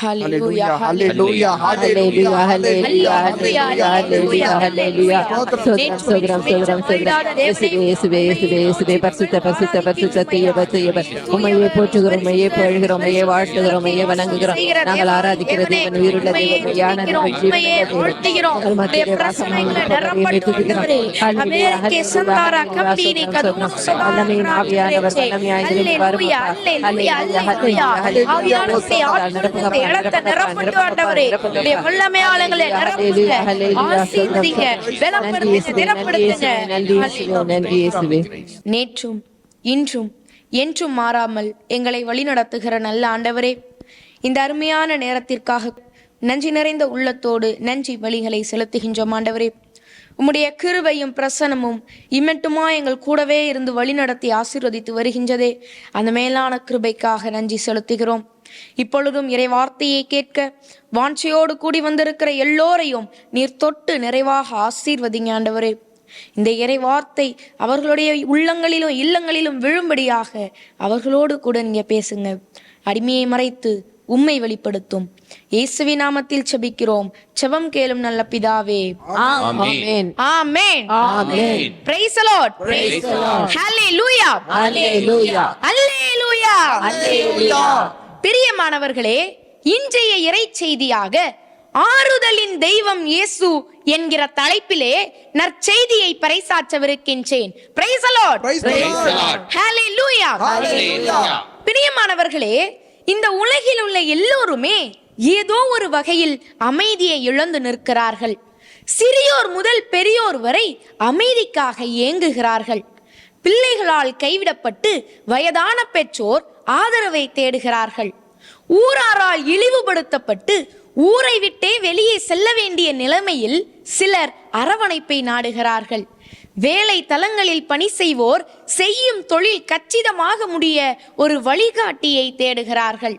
Hallelujah, hallelujah, hallelujah, hallelujah, hallelujah, hallelujah, hallelujah. இயேசுவே பரிசுத்த பரிசுத்த பரிசுத்த தீயவர் தீயவர் உம்மையே போற்றுகிறோம், உம்மையே புகழ்கிறோம், உம்மையே வாழ்த்துகிறோம், உம்மையே வணங்குகிறோம். நாங்கள் ஆராதிக்கிற தேவன் உயிருள்ள தேவன், மெய்யான தேவன், ஜீவனுள்ள தேவன். உங்கள் மத்தியிலே வாசமாய் இருப்பவரையே துதிக்கிறோம். ஹல்லேலூயா, ஹல்லேலூயா, ஹல்லேலூயா. வல்லமையின் ஆவியானவர் வல்லமையாய் இருந்து வருவார். ஹல்லேலூயா, ஹல்லேலூயா, ஹல்லேலூயா. நிரப்பட்டு ஆண்டவரே, உம்முடைய வல்லமையாளங்களை நிரப்புங்க, ஆசீர்வதிங்க, பலப்படுத்துங்க, திடப்படுத்துங்க. நேற்றும் இன்றும் என்றும் மாறாமல் எங்களை வழிநடத்துகிற நல்ல ஆண்டவரே, இந்த அருமையான நேரத்திற்காக நன்றி நிறைந்த உள்ளத்தோடு நன்றி பலிகளை செலுத்துகின்றோம். ஆண்டவரே, உம்முடைய கிருபையும் பிரசனமும் இம்மட்டுமா எங்கள் கூடவே இருந்து வழிநடத்தி ஆசீர்வதித்து வருகின்றதே, அந்த மேலான கிருபைக்காக நன்றி செலுத்துகிறோம். இப்பொழுதும் இறை வார்த்தையை கேட்க வாஞ்சையோடு கூடி வந்திருக்கிற எல்லோரையும் நீர் தொட்டு நிறைவாக ஆசீர்வதிங்க ஆண்டவரே. இந்த இறை வார்த்தை அவர்களுடைய உள்ளங்களிலும் இல்லங்களிலும் விழும்படியாக அவர்களோடு கூட நீங்க பேசுங்க. அடிமையை மறைத்து உம்மை வெளிப்படுத்தும் இயேசுவின் நாமத்தில் செபிக்கிறோம், செபம் கேளும் நல்ல பிதாவே, ஆமென், ஆமென், ஆமென். Praise the lord, praise the lord, hallelujah, hallelujah, hallelujah, hallelujah. பிரியமானவர்களே, இன்றைய இறை செய்தியாக ஆறுதலின் தெய்வம் இயேசு என்கிற தலைப்பிலே நற்செய்தியை பறைசாற்றவிருக்கின்றேன். Praise the lord, praise the lord, hallelujah, hallelujah. பிரியமானவர்களே, இந்த உலகில் உள்ள எல்லோருமே ஏதோ ஒரு வகையில் அமைதியை இழந்து நிற்கிறார்கள். சிறியோர் முதல் பெரியோர் வரை அமைதிக்காக ஏங்குகிறார்கள். பிள்ளைகளால் கைவிடப்பட்டு வயதான பெற்றோர் ஆதரவை தேடுகிறார்கள். ஊராரால் இழிவுபடுத்தப்பட்டு ஊரை விட்டே வெளியே செல்ல வேண்டிய நிலைமையில் சிலர் அரவணைப்பை நாடுகிறார்கள். வேலை தலங்களில் பணி செய்வோர் செய்யும் தொழில் கச்சிதமாக முடிய ஒரு வழிகாட்டியை தேடுகிறார்கள்.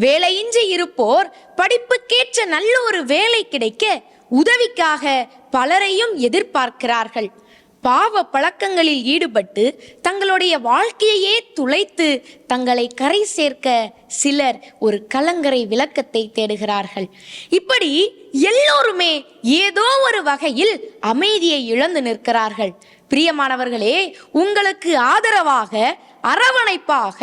வேலையின்றி இருப்போர் படிப்புக்கேற்ற நல்ல ஒரு வேலை கிடைக்க உதவிக்காக பலரையும் எதிர்பார்க்கிறார்கள். பாவ பழக்கங்களில் ஈடுபட்டு தங்களுடைய வாழ்க்கையே துளைத்து தங்களை கரை சேர்க்க சிலர் ஒரு கலங்கரை விளக்கத்தை தேடுகிறார்கள். இப்படி எல்லோருமே ஏதோ ஒரு வகையில் அமைதியை இழந்து நிற்கிறார்கள். பிரியமானவர்களே, உங்களுக்கு ஆதரவாக, அரவணைப்பாக,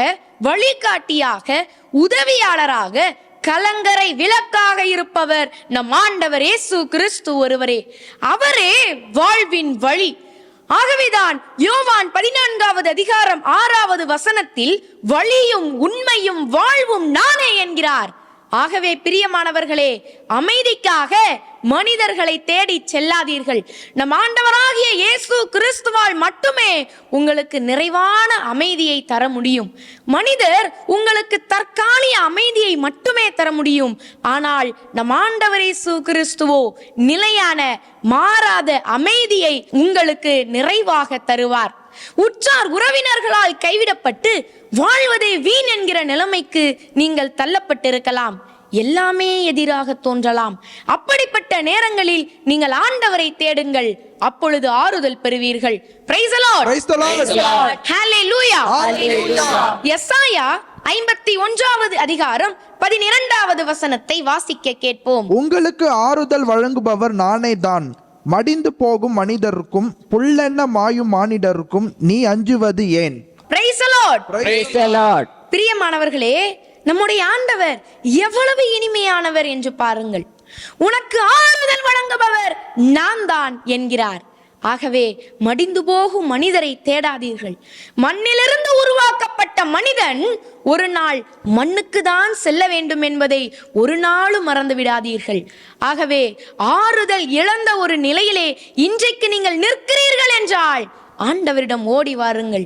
வழிகாட்டியாக, உதவியாளராக, கலங்கரை விளக்காக இருப்பவர் நம் ஆண்டவர் இயேசு கிறிஸ்து ஒருவரே. அவரே வாழ்வின் வழி. ஆகவேதான் யோவான் 14வது அதிகாரம் 6வது வசனத்தில் வழியும் உண்மையும் வாழ்வும் நானே என்கிறார். ஆகவே பிரியமானவர்களே, அமைதிக்காக மனிதர்களை தேடி செல்லாதீர்கள். நம் ஆண்டவராகிய இயேசு கிறிஸ்துவால் மட்டுமே உங்களுக்கு நிறைவான அமைதியை தர முடியும். மனிதர் உங்களுக்கு தற்காலிக அமைதியை மட்டுமே தர முடியும். ஆனால் நம் ஆண்டவர் இயேசு கிறிஸ்துவோ நிலையான மாறாத அமைதியை உங்களுக்கு நிறைவாக தருவார். உற்றார் உறவினர்களால் கைவிடப்பட்டு வாழ்வதே வீண் என்கிற நிலைமைக்கு நீங்கள் தள்ளப்பட்டிருக்கலாம். எல்லாமே எதிராக தோன்றலாம். அப்படிப்பட்ட நேரங்களில் நீங்கள் ஆண்டவரை தேடுங்கள், அப்பொழுது ஆறுதல் பெறுவீர்கள். Praise the lord, praise the lord, hallelujah, hallelujah. எசாயா 51வது அதிகாரம் 12வது வசனத்தை வாசிக்க கேட்போம். உங்களுக்கு ஆறுதல் வழங்குபவர் நானே தான். மடிந்து போகும் மனிதருக்கும் புல்லென்ன மாயும் மானிடருக்கும் நீ அஞ்சுவது ஏன்? Price the lord, praise the Lord. பிரியமானவர்களே, நம்முடைய ஆண்டவர் எவ்வளவு இனிமையானவர் என்று பாருங்கள். உனக்கு ஆறுதல் வழங்குபவர் நான் தான் என்கிறார். ஆகவே மடிந்து போகும் மனிதரை தேடாதீர்கள். மண்ணிலிருந்து உருவாக்கப்பட்ட மனிதன் ஒரு நாள் மண்ணுக்கு தான் செல்ல வேண்டும் என்பதை ஒரு நாளும் மறந்து விடாதீர்கள். ஆகவே ஆறுதல் இழந்த ஒரு நிலையிலே இன்றைக்கு நீங்கள் நிற்கிறீர்கள் என்றால் ஆண்டவரிடம் ஓடி வாருங்கள்.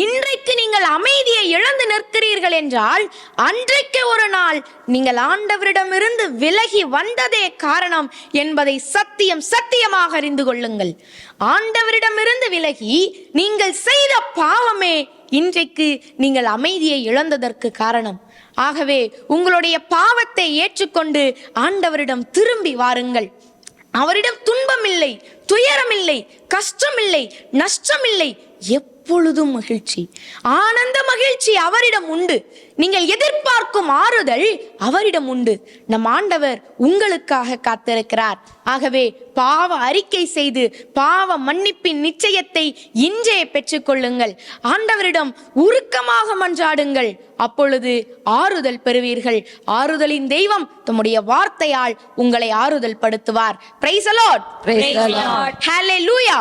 இன்றைக்கு நீங்கள் அமைதியை இழந்து நிற்கிறீர்கள் என்றால் அன்றைக்கு ஒரு நாள் நீங்கள் ஆண்டவரிடமிருந்து விலகி வந்ததே காரணம் என்பதை சத்தியம் சத்தியமாக அறிந்து கொள்ளுங்கள். ஆண்டவரிடமிருந்து விலகி நீங்கள் செய்த பாவமே இன்றைக்கு நீங்கள் அமைதியை இழந்ததற்கு காரணம். ஆகவே உங்களுடைய பாவத்தை ஏற்றுக்கொண்டு ஆண்டவரிடம் திரும்பி வாருங்கள். அவரிடம் துன்பம் இல்லை, துயரம் இல்லை, கஷ்டம் இல்லை, நஷ்டம் இல்லை. எப்பொழுதும் மகிழ்ச்சி, ஆனந்த மகிழ்ச்சி அவரிடம் உண்டு. நீங்கள் எதிர்பார்க்கும் ஆறுதல் அவரிடம் உண்டு. நம் ஆண்டவர் உங்களுக்காக காத்திருக்கிறார். ஆகவே பாவ அறிக்கை செய்து பாவ மன்னிப்பின் நிச்சயத்தை இன்றே பெற்றுக்கொள்ளுங்கள். ஆண்டவரிடம் உருக்கமாக மன்றாடுங்கள். அப்பொழுது ஆறுதல் பெறுவீர்கள். ஆறுதலின் தெய்வம் தம்முடைய வார்த்தையால் உங்களை ஆறுதல் படுத்துவார். Praise the lord. ஹல்லேலூயா.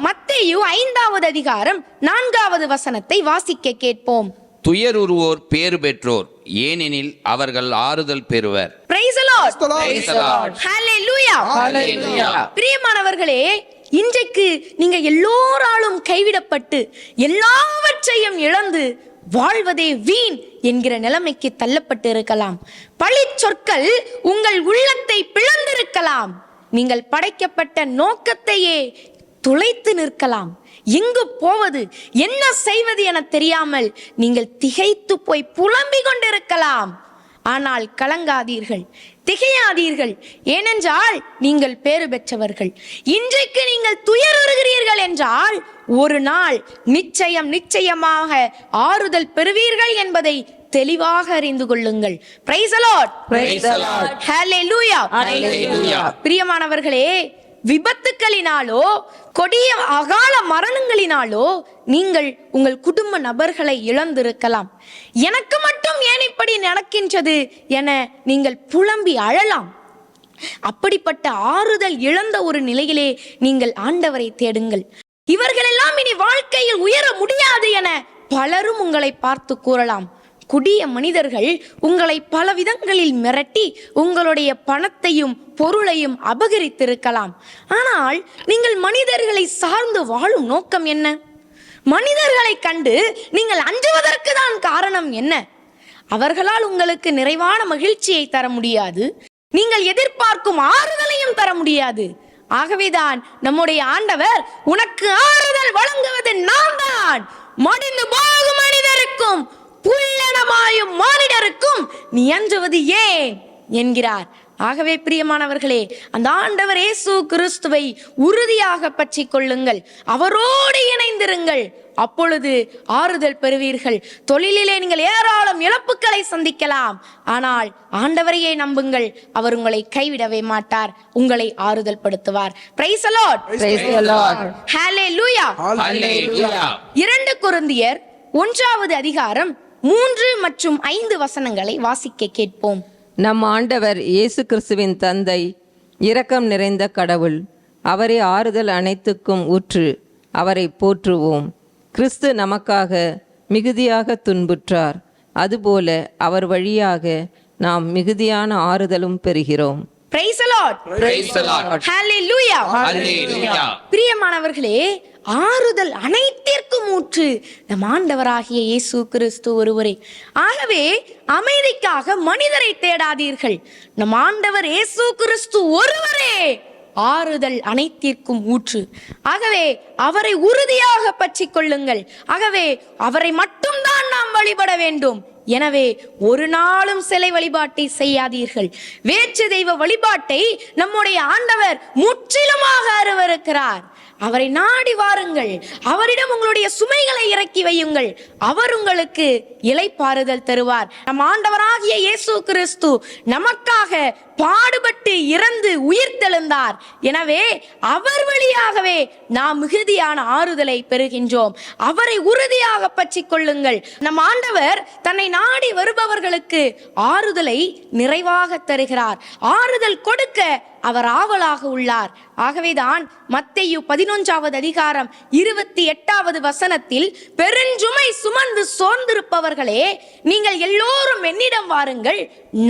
மத்தேயு 5வது அதிகாரம் 4வது வசனத்தை வாசிக்க கேட்போம். துயருருவோர் பேறு பெற்றோர், ஏனெனில் அவர்கள் ஆறுதல் பெறுவர். Praise the lord. ஹல்லேலூயா. பிரியமானவர்களே, இன்றைக்கு நீங்க எல்லோராலும் கைவிடப்பட்டு எல்லாவற்றையும் இழந்து வாழ்வதே வீண் என்கிற நிலைமைக்கு தள்ளப்பட்டு இருக்கலாம். பழி சொற்கள் உங்கள் உள்ளத்தை பிளந்திருக்கலாம். நீங்கள் படைக்கப்பட்ட நோக்கத்தையே துளைத்து நிற்கலாம். எங்கு போவது, என்ன செய்வது என தெரியாமல் நீங்கள் திகைத்து போய் புலம்பிக் கொண்டிருக்கலாம். ஆனால் கலங்காதீர்கள், திகையாதீர்கள். ஏனென்றால் நீங்கள் பேறு பெற்றவர்கள். இன்றைக்கு நீங்கள் துயருறுகிறீர்கள் என்றால் ஒரு நாள் நிச்சயமாக ஆறுதல் பெறுவீர்கள் என்பதை தெளிவாக அறிந்து கொள்ளுங்கள். Praise the lord. ஹல்லேலூயா. பிரியமானவர்களே, விபத்துக்களினாலோ கொடிய அகால மரணங்களினாலோ நீங்கள் உங்கள் குடும்ப நபர்களை இழந்திருக்கலாம். எனக்கு மட்டும் ஏன் இப்படி நடக்கின்றது என நீங்கள் புலம்பி அழலாம். அப்படிப்பட்ட ஆறுதல் இழந்த ஒரு நிலையிலே நீங்கள் ஆண்டவரை தேடுங்கள். இவர்களெல்லாம் இனி வாழ்க்கையில் உயர முடியாது என பலரும் உங்களை பார்த்து கூறலாம். கொடிய மனிதர்கள் உங்களை பல விதங்களில் மிரட்டி உங்களுடைய பணத்தையும் பொருளையும் அபகரித்திருக்கலாம். ஆனால் நீங்கள் மனிதர்களை சார்ந்து வாழும் நோக்கம் என்ன? மனிதர்களை கண்டு நீங்கள் அஞ்சுவதற்கு தான் காரணம் என்ன? அவர்களால் உங்களுக்கு நிறைவான மகிழ்ச்சியை தர முடியாது. நீங்கள் எதிர்பார்க்கும் ஆறுதலையும் தர முடியாது. ஆகவேதான் நம்முடைய ஆண்டவர், உனக்கு ஆறுதல் வழங்குவது நான் தான், மடிந்து போகும் மனிதருக்கும் புல்லனமாயும் மானிடருக்கும் நீ அஞ்சுவது ஏன் என்கிறார். ஆகவே பிரியமானவர்களே, அந்த ஆண்டவர் இயேசு கிறிஸ்துவை உறுதியாக பற்றி கொள்ளுங்கள். அவரோடு இணைந்திருங்கள். அப்பொழுது ஆறுதல் பெறுவீர்கள். தொழிலிலே நீங்கள் ஏராளம் இழப்புகளை சந்திக்கலாம். ஆனால் ஆண்டவரையே நம்புங்கள். அவர் உங்களை கைவிடவே மாட்டார். உங்களை ஆறுதல் படுத்துவார். Praise the lord. ஹல்லேலூயா. 2 கொரிந்தியர் 1வது அதிகாரம் 3 மற்றும் 5 வசனங்களை வாசிக்க கேட்போம். நம் ஆண்டவர் இயேசு கிறிஸ்துவின் தந்தை இரக்கம் நிறைந்த கடவுள். அவரே ஆறுதல் அனைத்துக்கும் ஊற்று. அவரை போற்றுவோம். கிறிஸ்து நமக்காக மிகுதியாக துன்புற்றார். அதுபோல அவர் வழியாக நாம் மிகுதியான ஆறுதலும் பெறுகிறோம். Praise the Lord. Praise the Lord. Hallelujah. Hallelujah. பிரியமானவர்களே, ஆறுதல் அனைத்திற்கும் ஊற்று நம் ஆண்டவராகிய இயேசு கிறிஸ்து ஒருவரே. ஆகவே அமைதிக்காக மனிதரை தேடாதீர்கள். நம் ஆண்டவர் இயேசு கிறிஸ்து ஒருவரே ஆறுதல் அனைத்திற்கும் ஊற்று. ஆகவே அவரை உறுதியாக பற்றி கொள்ளுங்கள். ஆகவே அவரை மட்டும்தான் நாம் வழிபட வேண்டும். எனவே ஒரு நாளும் சிலை வழிபாட்டை செய்யாதீர்கள். வேற்று தெய்வ வழிபாட்டை நம்முடைய ஆண்டவர் முற்றிலுமாக அருவருக்கிறார். அவரை நாடி வாருங்கள். அவரிடம் உங்களுடைய சுமைகளை இறக்கி வையுங்கள். அவர் உங்களுக்கு இளைப்பாறுதல் தருவார். நம் ஆண்டவராகிய இயேசு கிறிஸ்து நமக்காக பாடுபட்டு இறந்து உயிர்த்தெழுந்தார். எனவே அவர் வழியாகவே நாம் மிகுதியான ஆறுதலை பெறுகின்றோம். அவரை உறுதியாக பற்றி கொள்ளுங்கள். நம் ஆண்டவர் தன்னை நாடி வருபவர்களுக்கு ஆறுதலை நிறைவாக தருகிறார். ஆறுதல் கொடுக்க அவர் ஆவலாக உள்ளார். ஆகவேதான் மத்தேயு 11வது அதிகாரம் 28வது வசனத்தில், பெருஞ்சுமை சுமந்து சோர்ந்திருப்பவர்களே, நீங்கள் எல்லோரும் என்னிடம் வாருங்கள்,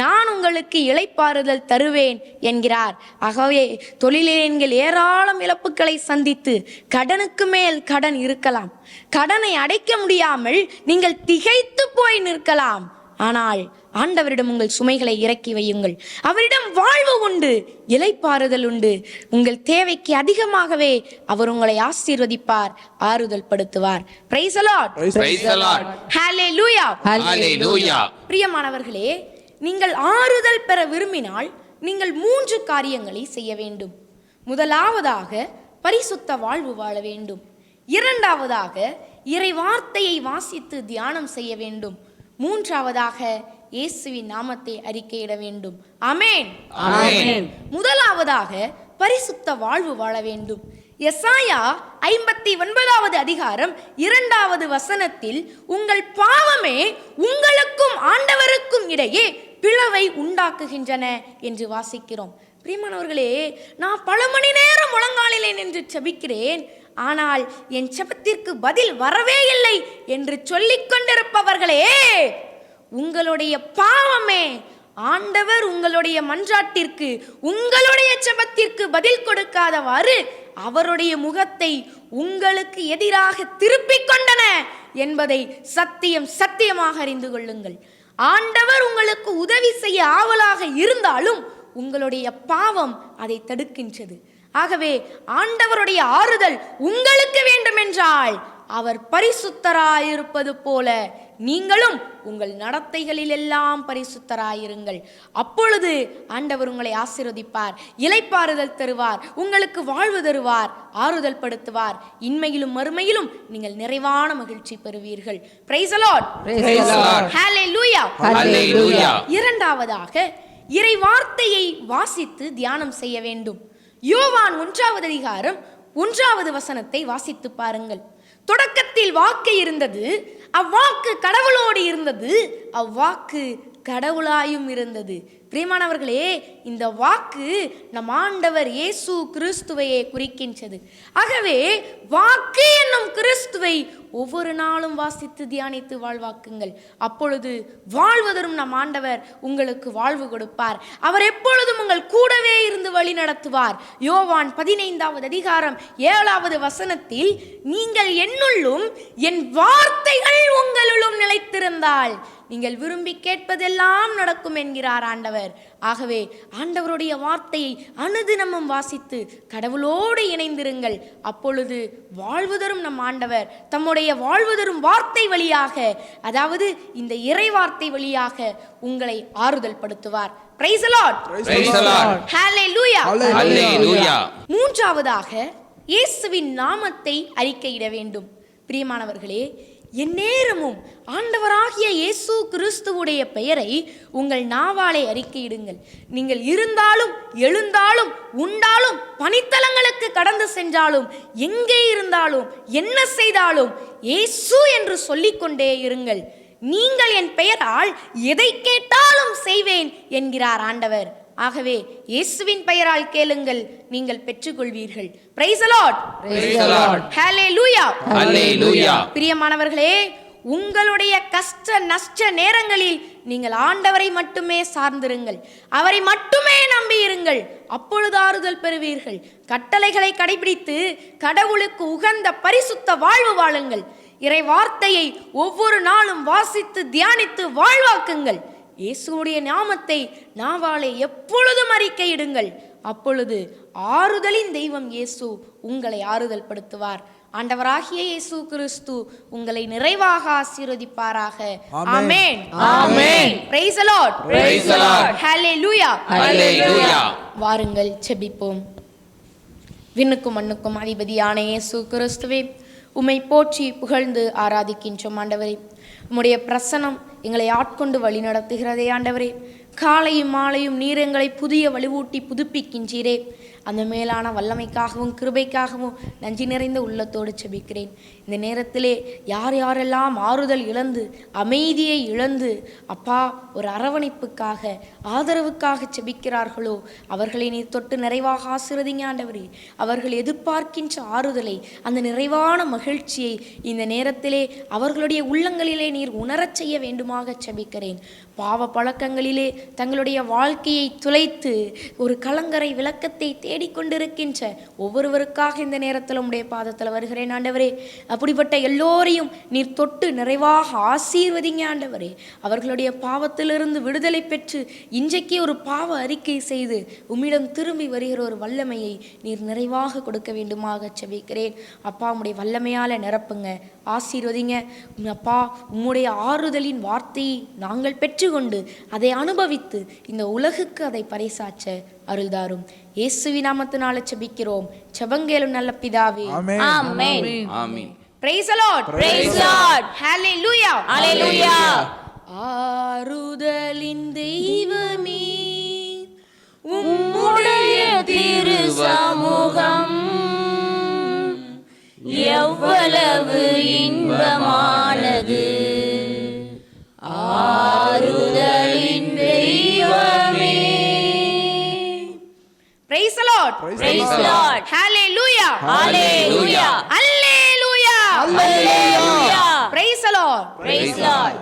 நான் உங்களுக்கு இளைப்பாறுதல் தருவேன் என்கிறார். ஆகவே தொழிலில் நீங்கள் ஏராளம் இழப்புகளை சந்தித்து கடனுக்கு மேல் கடன் இருக்கலாம். கடனை அடைக்க முடியாமல் நீங்கள் திகைத்து போய் நிற்கலாம். ஆனால் ஆண்டவரிடம் உங்கள் சுமைகளை இறக்கி வையுங்கள். அவரிடம் வாழ்வு உண்டு, இளைப்பாறுதல் உண்டு. உங்கள் தேவைக்கு அதிகமாகவே அவர் உங்களை ஆசீர்வதிப்பார், ஆறுதல் படுத்துவார். Praise the Lord. Praise the Lord. Hallelujah. Hallelujah. பிரியமானவர்களே, நீங்கள் ஆறுதல் பெற விரும்பினால் நீங்கள் 3 காரியங்களை செய்ய வேண்டும். முதலாவதாக பரிசுத்த வாழ்வு வாழ வேண்டும். இரண்டாவதாக இறை வார்த்தையை வாசித்து தியானம் செய்ய வேண்டும். மூன்றாவதாக இயேசுவின் நாமத்தை அறிக்கையிட வேண்டும். ஆமென். ஆமென். முதலாவதாக பரிசுத்த வாழ்வு வாழ வேண்டும். எசாயா 59வது அதிகாரம் 2வது வசனத்தில், உங்கள் பாவமே உங்களுக்கும் ஆண்டவருக்கும் இடையே பிளவை உண்டாக்குகின்றன என்று வாசிக்கிறோம். பிரியமானவர்களே, நான் பல மணி நேரம் முழங்காலிலே நின்று செபிக்கிறேன், ஆனால் என் செபத்திற்கு பதில் வரவே இல்லை என்று சொல்லிக் கொண்டிருப்பவர்களே, உங்களுடைய பாவமே ஆண்டவர் உங்களுடைய மன்றாட்டிற்கு, உங்களுடைய செபத்திற்கு பதில் கொடுக்காதவாறு அவருடைய முகத்தை உங்களுக்கு எதிராக திருப்பிக் கொண்டன என்பதை சத்தியமாக அறிந்து கொள்ளுங்கள். ஆண்டவர் உங்களுக்கு உதவி செய்ய ஆவலாக இருந்தாலும் உங்களுடைய பாவம் அதை தடுக்கின்றது. ஆகவே ஆண்டவருடைய ஆறுதல் உங்களுக்கு வேண்டுமென்றால் அவர் பரிசுத்தராயிருப்பது போல நீங்களும் உங்கள் நடத்தைகளில் எல்லாம் பரிசுத்தராயிருங்கள். அப்பொழுது ஆண்டவர் உங்களை ஆசீர்வதிப்பார், இளைப்பாறுதல் தருவார், உங்களுக்கு வாழ்வு தருவார், ஆறுதல் படுத்துவார். இன்மையிலும் மறுமையிலும் நீங்கள் நிறைவான மகிழ்ச்சி பெறுவீர்கள். Praise the lord. Praise the Lord. Hallelujah. ஹல்லேலூயா. இரண்டாவதாக இறை வார்த்தையை வாசித்து தியானம் செய்ய வேண்டும். யோவான் 1வது அதிகாரம் 1வது வசனத்தை வாசித்து பாருங்கள். தொடக்கத்தில் வாக்கு இருந்தது, அவ்வாக்கு கடவுளோடு இருந்தது, அவ்வாக்கு கடவுளாயும் இருந்தது. பிரியமானவர்களே, இந்த வாக்கு நம் ஆண்டவர் இயேசு கிறிஸ்துவையே குறிக்கின்றது. ஆகவே வாக்கு என்னும் கிறிஸ்துவை ஒவ்வொரு நாளும் வாசித்து தியானித்து வாழ்வாக்குங்கள். அப்பொழுது வாழ்வதரும் நம் ஆண்டவர் உங்களுக்கு வாழ்வு கொடுப்பார். அவர் எப்பொழுதும் உங்கள் கூடவே இருந்து வழி நடத்துவார். யோவான் 15வது அதிகாரம் 7வது வசனத்தில், நீங்கள் என்னுள்ளும் என் வார்த்தைகள் உங்களுள்ளும் நிலைத்திருந்தால் நீங்கள் விரும்பி கேட்பதெல்லாம் நடக்கும் என்கிறார் ஆண்டவர். ஆகவே ஆண்டவருடைய வார்த்தையை அனுதினமும் வாசித்து கடவுளோடு இணைந்திருங்கள். அப்பொழுது வாழ்வுதரும் நம் ஆண்டவர் தம்முடைய வாழ்வுதரும் வார்த்தை வழியாக, அதாவது இந்த இறை வார்த்தை வழியாக உங்களை ஆறுதல் படுத்துவார். Praise the lord. Praise the Lord. Hallelujah. Hallelujah. மூன்றாவதாக இயேசுவின் நாமத்தை அறிக்கையிட வேண்டும். பிரியமானவர்களே, எந்நேரமும் ஆண்டவராகிய இயேசு கிறிஸ்துவுடைய பெயரை உங்கள் நாவாலே அறிக்கையிடுங்கள். நீங்கள் இருந்தாலும் எழுந்தாலும் உண்டாலும் பணித்தலங்களுக்கு கடந்து சென்றாலும் எங்கே இருந்தாலும் என்ன செய்தாலும் இயேசு என்று சொல்லிக்கொண்டே இருங்கள். நீங்கள் என் பெயரால் எதை கேட்டாலும் செய்வேன் என்கிறார் ஆண்டவர். ஆகவே இயேசுவின் பெயரால் கேளுங்கள், நீங்கள் பெற்றுக்கொள்வீர்கள். Praise the lord. Praise the Lord. Hallelujah. Hallelujah. பிரியமானவர்களே, உங்களுடைய கஷ்ட நஷ்ட நேரங்களில் நீங்கள் ஆண்டவரை மட்டுமே சார்ந்திருங்கள், அவரை மட்டுமே நம்பியிருங்கள். அப்பொழுது ஆறுதல் பெறுவீர்கள். கட்டளைகளை கடைபிடித்து கடவுளுக்கு உகந்த பரிசுத்த வாழ்வு வாழுங்கள். இறை வார்த்தையை ஒவ்வொரு நாளும் வாசித்து தியானித்து வாழ்வாக்குங்கள். இயேசுவுடைய நாமத்தை நாவாலே எப்பொழுதும் அறிக்கையிடுங்கள். அப்பொழுது ஆறுதலின் தெய்வம் இயேசு உங்களை ஆறுதல் படுத்துவார். ஆண்டவராகிய இயேசு கிறிஸ்து உங்களை நிறைவாக ஆசீர்வதிப்பாராக. ஆமென். ஆமென். Praise the lord. Praise the Lord. Hallelujah. Hallelujah. வாருங்கள் செபிப்போம். விண்ணுக்கும் மண்ணுக்கும் அதிபதியான இயேசு கிறிஸ்துவே, உம்மை போற்றி புகழ்ந்து ஆராதிக்கின்றோம். ஆண்டவரே, உம்முடைய பிரசனம் எங்களை ஆட்கொண்டு வழி நடத்துகிறதே. ஆண்டவரே, காலையும் மாலையும் நீர் எங்களை புதிய வலுவூட்டி புதுப்பிக்கின்றீரே. அந்த மேலான வல்லமைக்காகவும் கிருபைக்காகவும் நன்றி நிறைந்த உள்ளத்தோடு செபிக்கிறேன். இந்த நேரத்திலே யார் யாரெல்லாம் ஆறுதல் இழந்து அமைதியை இழந்து அப்பா ஒரு அரவணைப்புக்காக ஆதரவுக்காக செபிக்கிறார்களோ அவர்களை நீர் தொட்டு நிறைவாக ஆசீர்வதிங்க ஆண்டவரே. அவர்கள் எதிர்பார்க்கின்ற ஆறுதலை, அந்த நிறைவான மகிழ்ச்சியை இந்த நேரத்திலே அவர்களுடைய உள்ளங்களிலே நீர் உணரச் செய்ய வேண்டுமாக செபிக்கிறேன். பாவ பழக்கங்களிலே தங்களுடைய வாழ்க்கையை துளைத்து ஒரு கலங்கரை விளக்கத்தை தேடிக்கொண்டிருக்கின்ற ஒவ்வொருவருக்காக இந்த நேரத்தில் உம்முடைய பாதத்தில் வருகிறேன் ஆண்டவரே. அப்படிப்பட்ட எல்லோரையும் நீர் தொட்டு நிறைவாக ஆசீர்வதிங்க ஆண்டவரே. அவர்களுடைய பாவத்திலிருந்து விடுதலை பெற்று இன்றைக்கு ஒரு பாவ அறிக்கை செய்து உம்மிடம் திரும்பி வருகிற ஒரு வல்லமையை நீர் நிறைவாக கொடுக்க வேண்டுமாக செபிக்கிறேன். அப்பா, உம்முடைய வல்லமையால் நிரப்புங்க, ஆசீர்வதிங்க. அப்பா, உம்முடைய ஆறுதலின் வார்த்தையை நாங்கள் பெற்று பெற்றுக்கொண்டு அதை அனுபவித்து இந்த உலகுக்கு அதை பறைசாற்ற அருள்தாரும். இயேசுவின் நாமத்தினால ஜெபிக்கிறோம். ஜெபங்கேளும் நல்ல பிதாவே. ஆமென். ஆமென். ஆமீன். Praise the Lord. Praise Lord. Hallelujah. Hallelujah. ஆறுதலின் தெய்வமே உம்முடைய திரு சமூகம் எவ்வளவு இன்பமானது. ஆறுதலின் தெய்வமே. Praise the Lord. Praise Lord. Hallelujah. Hallelujah. Hallelujah. Hallelujah. Praise the Lord. Praise Lord.